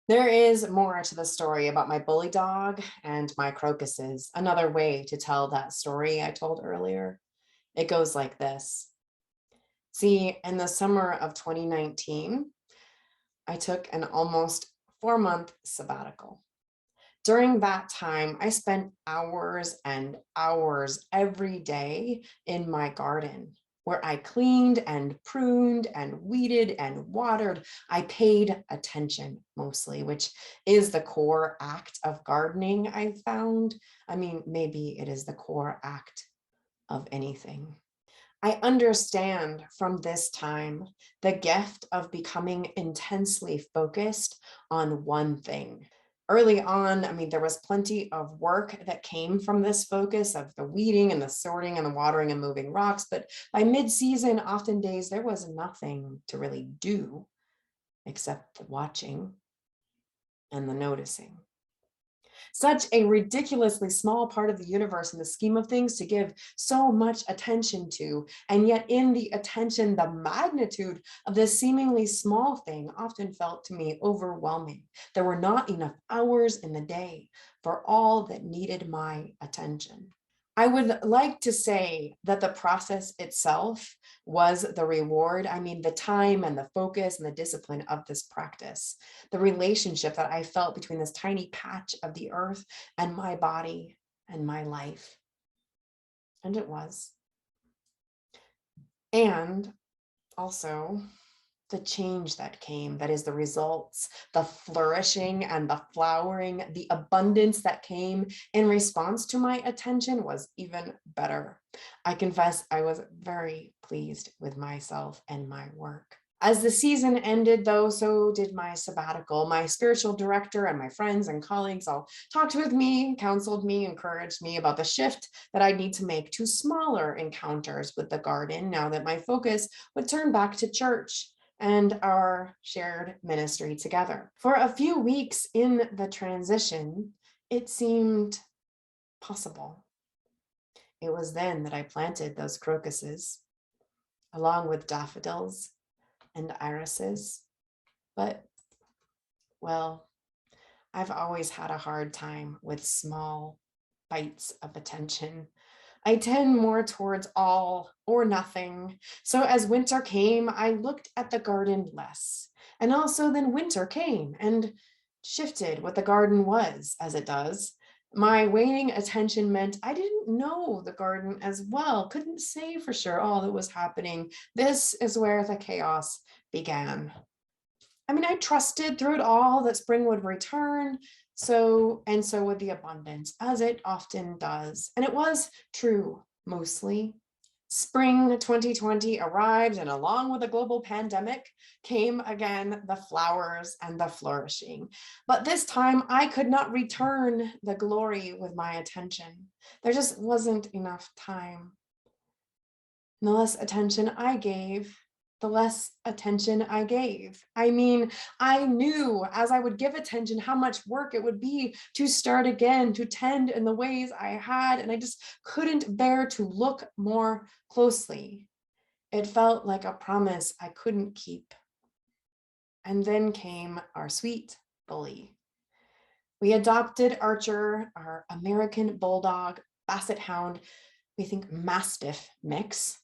There is more to the story about my bully dog and my crocuses. Another way to tell that story I told earlier. It goes like this. See, in the summer of 2019, I took an almost 4-month sabbatical. During that time, I spent hours and hours every day in my garden where I cleaned and pruned and weeded and watered. I paid attention mostly, which is the core act of gardening, I found. I mean, maybe it is the core act of anything. I understand from this time the gift of becoming intensely focused on one thing. Early on, I mean, there was plenty of work that came from this focus of the weeding and the sorting and the watering and moving rocks. But by mid-season, often days, there was nothing to really do except the watching and the noticing. Such a ridiculously small part of the universe in the scheme of things to give so much attention to. And yet in the attention, the magnitude of this seemingly small thing often felt to me overwhelming. There were not enough hours in the day for all that needed my attention. I would like to say that the process itself was the reward. I mean, the time and the focus and the discipline of this practice, the relationship that I felt between this tiny patch of the earth and my body and my life. And it was. And also, the change that came, that is the results, the flourishing and the flowering, the abundance that came in response to my attention was even better. I confess I was very pleased with myself and my work. As the season ended, though, so did my sabbatical. My spiritual director and my friends and colleagues all talked with me, counseled me, encouraged me about the shift that I need to make to smaller encounters with the garden now that my focus would turn back to church and our shared ministry together. For a few weeks in the transition, it seemed possible. It was then that I planted those crocuses, along with daffodils and irises. But, well, I've always had a hard time with small bites of attention. I tend more towards all or nothing. So as winter came, I looked at the garden less. And also then winter came and shifted what the garden was, as it does. My waning attention meant I didn't know the garden as well, couldn't say for sure all that was happening. This is where the chaos began. I mean, I trusted through it all that spring would return, so would the abundance, as it often does. And it was true, mostly. Spring 2020 arrived, and along with the global pandemic came again the flowers and the flourishing. But this time I could not return the glory with my attention. There just wasn't enough time. And the less attention I gave, the less attention I gave. I mean, I knew as I would give attention how much work it would be to start again, to tend in the ways I had, and I just couldn't bear to look more closely. It felt like a promise I couldn't keep. And then came our sweet bully. We adopted Archer, our American Bulldog Basset Hound, we think Mastiff mix,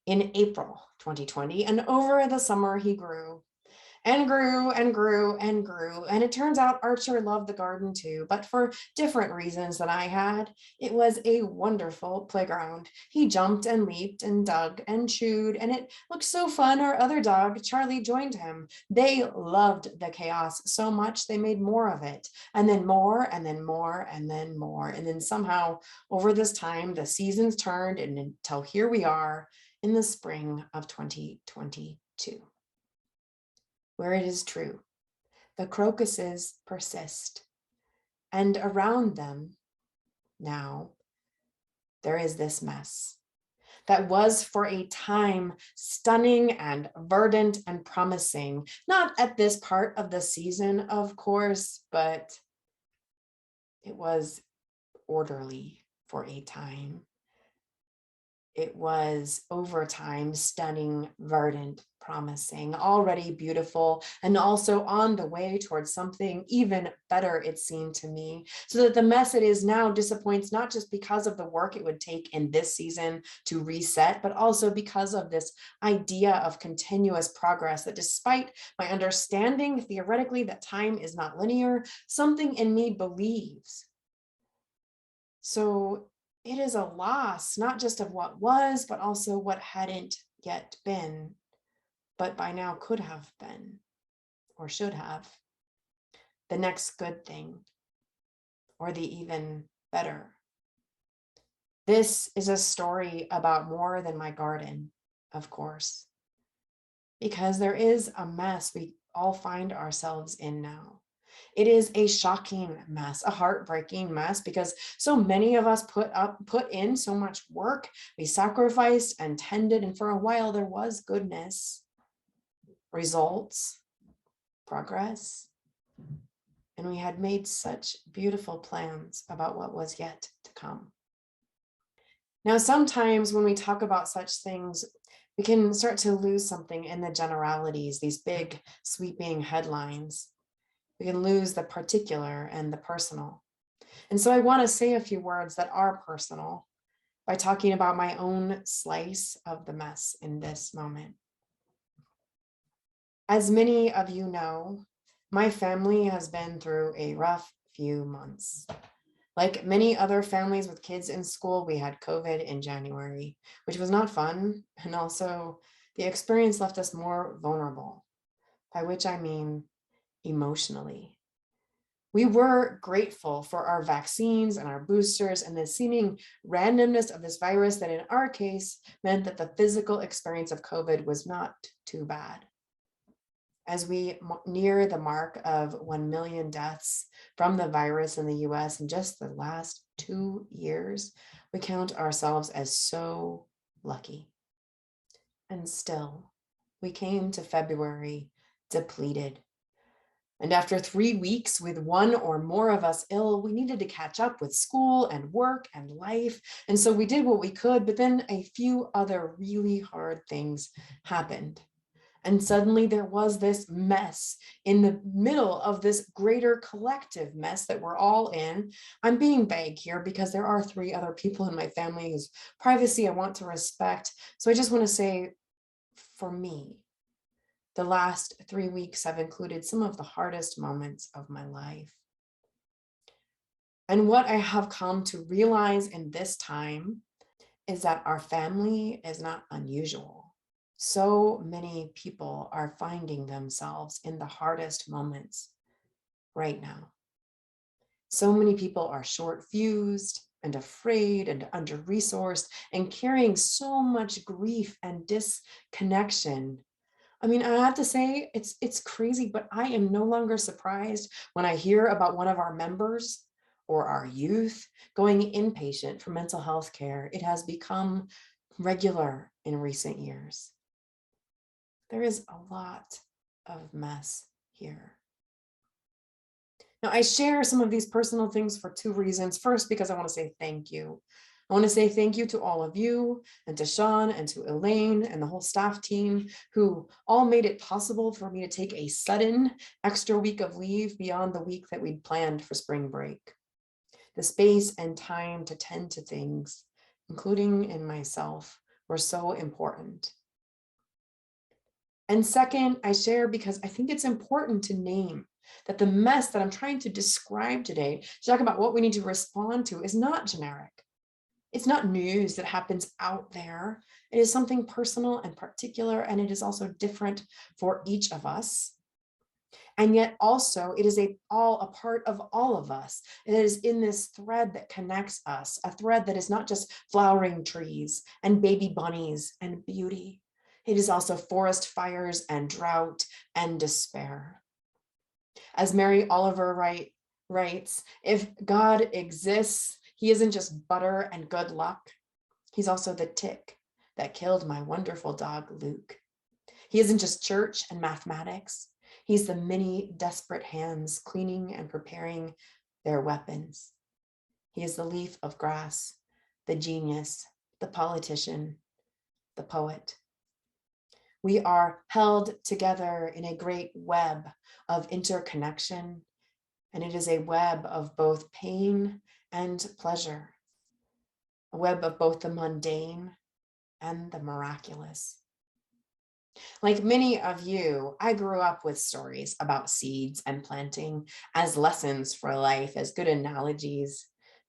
in April 2020. And over the summer, he grew and grew and grew and grew. And it turns out Archer loved the garden too, but for different reasons than I had. It was a wonderful playground. He jumped and leaped and dug and chewed, and it looked so fun. Our other dog, Charlie, joined him. They loved the chaos so much they made more of it, and then more, and then more, and then more. And then somehow over this time, the seasons turned, and until here we are in the spring of 2022. Where it is true, the crocuses persist, and around them now there is this mess that was for a time stunning and verdant and promising, not at this part of the season, of course, but it was orderly for a time. It was over time stunning, verdant, promising, already beautiful, and also on the way towards something even better, it seemed to me. So that the mess it is now disappoints not just because of the work it would take in this season to reset, but also because of this idea of continuous progress, that despite my understanding theoretically that time is not linear, something in me believes. So it is a loss, not just of what was, but also what hadn't yet been, but by now could have been, or should have. The next good thing, or the even better. This is a story about more than my garden, of course, because there is a mess we all find ourselves in now. It is a shocking mess, a heartbreaking mess, because so many of us put in so much work. We sacrificed and tended, and for a while there was goodness, results, progress, and we had made such beautiful plans about what was yet to come. Now, sometimes when we talk about such things, we can start to lose something in the generalities, these big sweeping headlines. We can lose the particular and the personal. And so I want to say a few words that are personal by talking about my own slice of the mess in this moment. As many of you know, my family has been through a rough few months. Like many other families with kids in school, we had COVID in January, which was not fun. And also the experience left us more vulnerable, by which I mean emotionally. We were grateful for our vaccines and our boosters and the seeming randomness of this virus that in our case meant that the physical experience of COVID was not too bad. As we near the mark of 1 million deaths from the virus in the US in just the last 2 years, we count ourselves as so lucky. And still, we came to February depleted. And after 3 weeks with one or more of us ill, we needed to catch up with school and work and life. And so we did what we could, but then a few other really hard things happened. And suddenly there was this mess in the middle of this greater collective mess that we're all in. I'm being vague here because there are 3 other people in my family whose privacy I want to respect. So I just want to say, for me, the last 3 weeks have included some of the hardest moments of my life. And what I have come to realize in this time is that our family is not unusual. So many people are finding themselves in the hardest moments right now. So many people are short-fused and afraid and under-resourced and carrying so much grief and disconnection. I mean, I have to say, it's crazy, but I am no longer surprised when I hear about one of our members or our youth going inpatient for mental health care. It has become regular in recent years. There is a lot of mess here. Now, I share some of these personal things for 2 reasons. First, because I want to say thank you. I want to say thank you to all of you and to Sean and to Elaine and the whole staff team who all made it possible for me to take a sudden extra week of leave beyond the week that we'd planned for spring break. The space and time to tend to things, including in myself, were so important. And second, I share because I think it's important to name that the mess that I'm trying to describe today, to talk about what we need to respond to, is not generic. It's not news that happens out there. It is something personal and particular, and it is also different for each of us. And yet also it is all a part of all of us. It is in this thread that connects us, a thread that is not just flowering trees and baby bunnies and beauty. It is also forest fires and drought and despair. As Mary Oliver writes, if God exists, he isn't just butter and good luck. He's also the tick that killed my wonderful dog, Luke. He isn't just church and mathematics. He's the many desperate hands cleaning and preparing their weapons. He is the leaf of grass, the genius the politician, the poet. We are held together in a great web of interconnection, and it is a web of both pain and pleasure, a web of both the mundane and the miraculous. Like many of you, I grew up with stories about seeds and planting as lessons for life, as good analogies,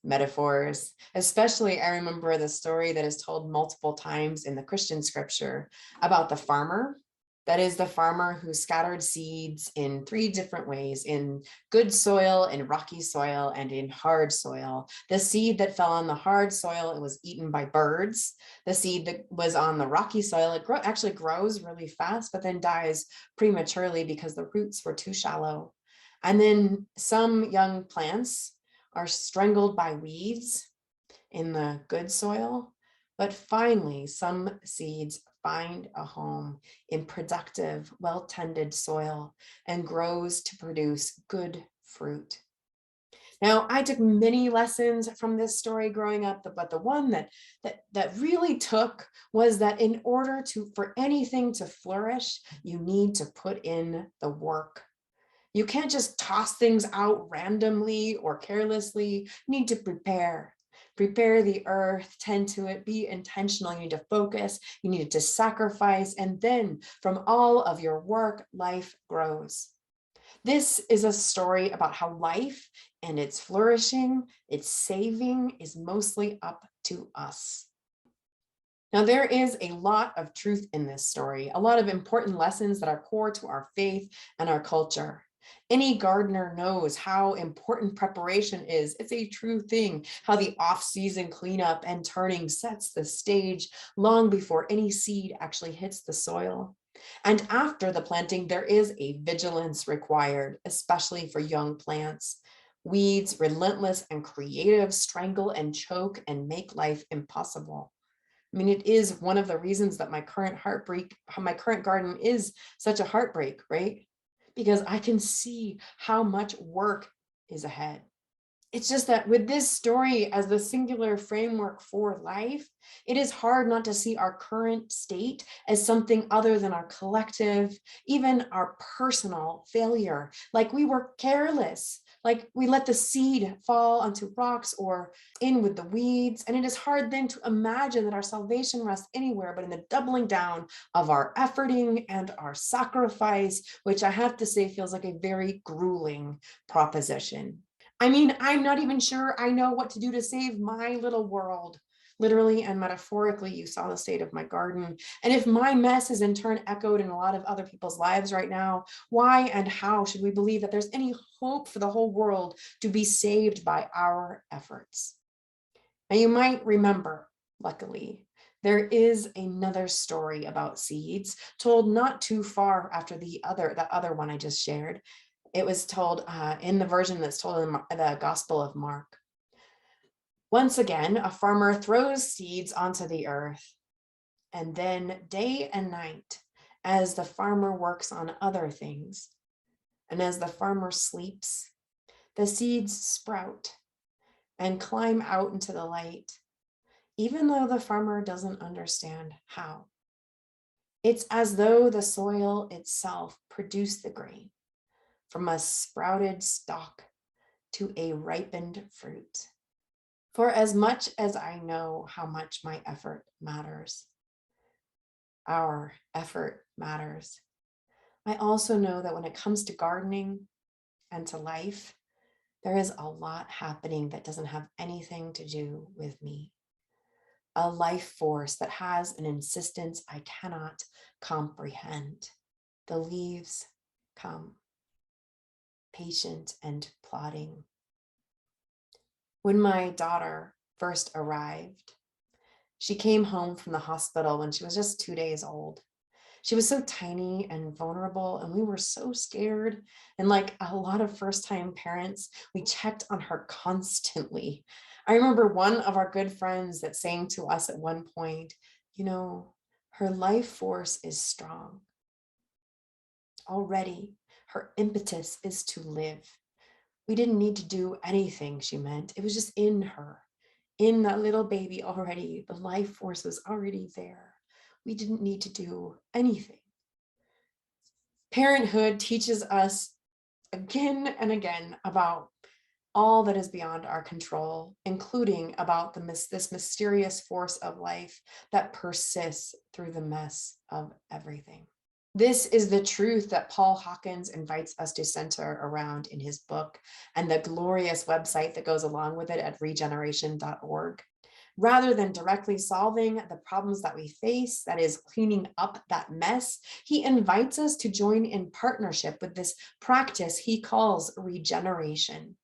metaphors. Especially, I remember the story that is told multiple times in the Christian scripture about the farmer. That is the farmer who scattered seeds in three different ways: in good soil, in rocky soil, and in hard soil. The seed that fell on the hard soil, it was eaten by birds. The seed that was on the rocky soil, it actually grows really fast, but then dies prematurely because the roots were too shallow. And then some young plants are strangled by weeds in the good soil. But finally, some seeds find a home in productive, well-tended soil and grows to produce good fruit. Now, I took many lessons from this story growing up, but the one that really took was that in order for anything to flourish, you need to put in the work. You can't just toss things out randomly or carelessly. You need to prepare the earth, tend to it, be intentional. You need to focus, you need to sacrifice, and then from all of your work, life grows. This is a story about how life and its flourishing, its saving is mostly up to us. Now, there is a lot of truth in this story, a lot of important lessons that are core to our faith and our culture. Any gardener knows how important preparation is. It's a true thing, how the off-season cleanup and turning sets the stage long before any seed actually hits the soil. And after the planting, there is a vigilance required, especially for young plants. Weeds, relentless and creative, strangle and choke and make life impossible. I mean, it is one of the reasons that my current garden is such a heartbreak, right? Because I can see how much work is ahead. It's just that with this story as the singular framework for life, it is hard not to see our current state as something other than our collective, even our personal failure. Like we were careless, like we let the seed fall onto rocks or in with the weeds. And it is hard then to imagine that our salvation rests anywhere but in the doubling down of our efforting and our sacrifice, which I have to say feels like a very grueling proposition. I mean, I'm not even sure I know what to do to save my little world. Literally and metaphorically, you saw the state of my garden. And if my mess is in turn echoed in a lot of other people's lives right now, why and how should we believe that there's any hope for the whole world to be saved by our efforts? Now, you might remember, luckily, there is another story about seeds told not too far after the other one I just shared. It was told in the version that's told in the Gospel of Mark. Once again, a farmer throws seeds onto the earth, and then day and night, as the farmer works on other things, and as the farmer sleeps, the seeds sprout and climb out into the light, even though the farmer doesn't understand how. It's as though the soil itself produced the grain, from a sprouted stalk to a ripened fruit. For as much as I know how much my effort matters, our effort matters, I also know that when it comes to gardening and to life, there is a lot happening that doesn't have anything to do with me. A life force that has an insistence I cannot comprehend. The leaves come, patient and plodding. When my daughter first arrived, she came home from the hospital when she was just 2 days old. She was so tiny and vulnerable, and we were so scared. And like a lot of first-time parents, we checked on her constantly. I remember one of our good friends that saying to us at one point, you know, her life force is strong. Already, her impetus is to live. We didn't need to do anything, she meant. It was just in her. in that little baby already. The life force was already there. We didn't need to do anything. Parenthood teaches us again and again about all that is beyond our control, including about this mysterious force of life that persists through the mess of everything. This is the truth that Paul Hawkins invites us to center around in his book and the glorious website that goes along with it at regeneration.org. Rather than directly solving the problems that we face, that is cleaning up that mess, he invites us to join in partnership with this practice he calls regeneration.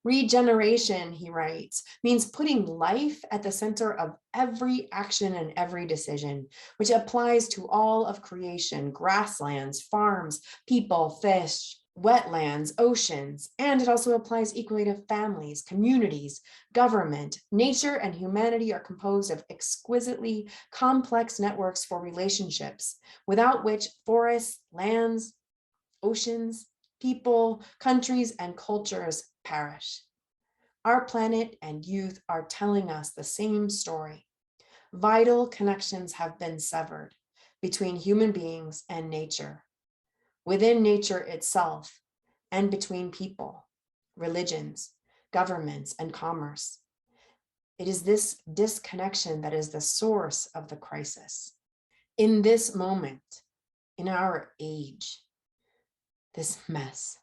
Regeneration, he writes, means putting life at the center of every action and every decision, which applies to all of creation, grasslands, farms, people, fish, wetlands, oceans, and it also applies equally to families, communities, government. Nature and humanity are composed of exquisitely complex networks for relationships, without which forests, lands, oceans, people, countries, and cultures perish. Our planet and youth are telling us the same story. Vital connections have been severed between human beings and nature, within nature itself, and between people, religions, governments, and commerce. It is this disconnection that is the source of the crisis. In this moment, in our age, this mess,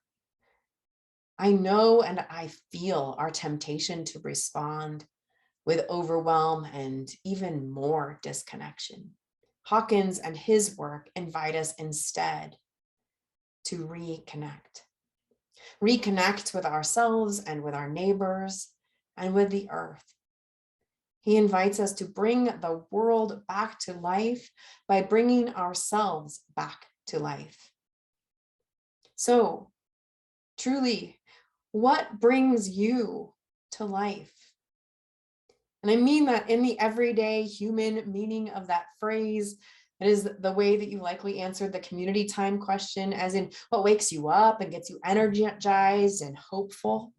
I know and I feel our temptation to respond with overwhelm and even more disconnection. Hawkins and his work invite us instead to reconnect. Reconnect with ourselves and with our neighbors and with the earth. He invites us to bring the world back to life by bringing ourselves back to life. So, truly, what brings you to life? And I mean that in the everyday human meaning of that phrase. It is the way that you likely answered the community time question, as in what wakes you up and gets you energized and hopeful.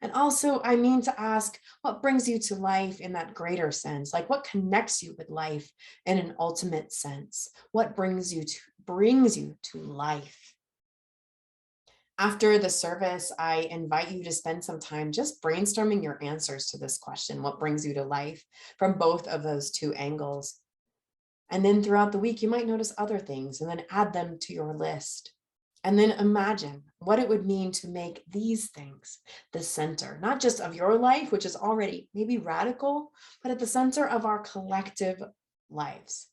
And also, I mean to ask what brings you to life in that greater sense, like what connects you with life in an ultimate sense? What brings you to life? After the service, I invite you to spend some time just brainstorming your answers to this question, what brings you to life, from both of those two angles. And then throughout the week, you might notice other things and then add them to your list. And then imagine what it would mean to make these things the center, not just of your life, which is already maybe radical, but at the center of our collective lives.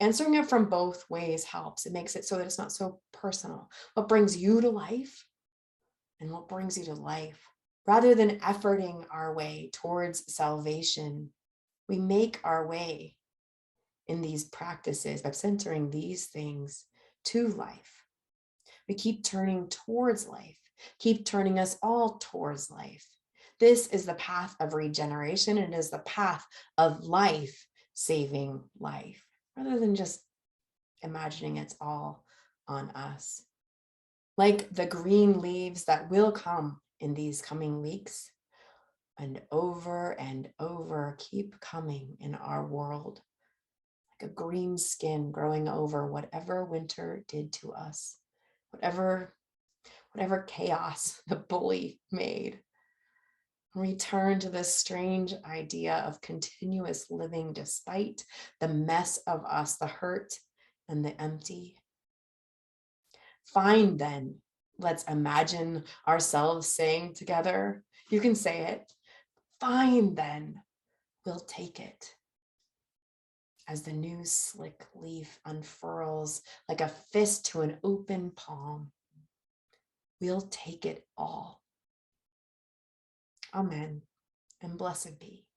Answering it from both ways helps. It makes it so that it's not so personal. What brings you to life and what brings you to life? Rather than efforting our way towards salvation, we make our way in these practices by centering these things to life. We keep turning towards life, keep turning us all towards life. This is the path of regeneration. It is the path of life saving life, rather than just imagining it's all on us. Like the green leaves that will come in these coming weeks, and over keep coming in our world, like a green skin growing over whatever winter did to us, whatever chaos the bully made. Return to this strange idea of continuous living despite the mess of us, the hurt and the empty. Fine then, let's imagine ourselves saying together, you can say it, fine then, we'll take it. As the new slick leaf unfurls like a fist to an open palm, we'll take it all. Amen, and blessed be.